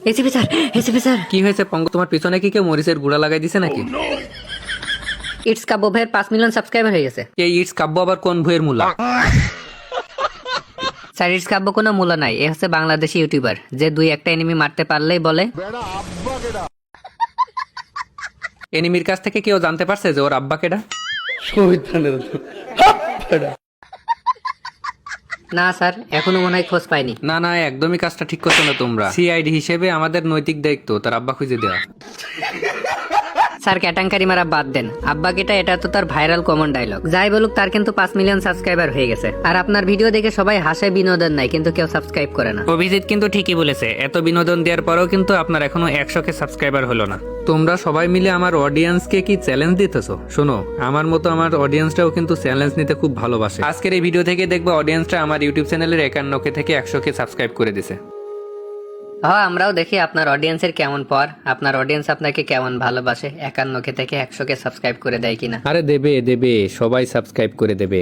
ACP sir, ACP sir. কি হয়েছে পঙ্গ, তোমার পিছনে কি কেউ মরিচের গুঁড়া লাগাই দিছে নাকি? ইটস কাব্য ভাইয়ের 5 মিলিয়ন সাবস্ক্রাইবার হয়ে গেছে। এই ইটস কাব্য আবার কোন ভুয়ের মূলা? স্যার ইটস কাব্য কোনো মূল্য নাই, এ হচ্ছে বাংলাদেশি ইউটিউবার যে দুই একটা এনিমি মারতে পারলেই বলে। এনিমির কাছ থেকে কেউ জানতে পারছে যে ওর আব্বা কেডা? না স্যার, এখনো মনে হয় খোঁজ পাইনি। না না, একদমই কাজটা ঠিক করছো না তোমরা। সিআইডি হিসেবে আমাদের নৈতিক দায়িত্ব তার আব্বা খুঁজে দেওয়া। স্যার ক্যাটাঙ্কারি মারা বাদ দেন, আব্বা কেটা এটা তো তার ভাইরাল কমন ডায়লগ। যাই বলুক, তার কিন্তু 5 মিলিয়ন সাবস্ক্রাইবার হয়ে গেছে। আর আপনার ভিডিও দেখে সবাই হাসে, বিনোদন নাই, কিন্তু কেউ সাবস্ক্রাইব করে না। অভিজিৎ কিন্তু ঠিকই বলেছে, এত বিনোদন দেওয়ার পরেও কিন্তু আপনার এখনো 100কে সাবস্ক্রাইবার হলো না। তোমরা সবাই মিলে আমার অডিয়েন্সকে কি চ্যালেঞ্জ দিতেছো? শোনো, আমার মতো আমার অডিয়েন্সটাও কিন্তু চ্যালেঞ্জ নিতে খুব ভালোবাসে। আজকের এই ভিডিও থেকে দেখবো অডিয়েন্সটা আমার ইউটিউব চ্যানেলের 51কে থেকে 100কে সাবস্ক্রাইব করে দিছে। হ্যাঁ, আমরাও দেখি আপনার অডিয়েন্সের কেমন পর, আপনার অডিয়েন্স আপনাকে কেমন ভালোবাসে, 51কে থেকে 100কে সাবস্ক্রাইব করে দেয় কিনা। আরে দেবে দেবে, সবাই সাবস্ক্রাইব করে দেবে।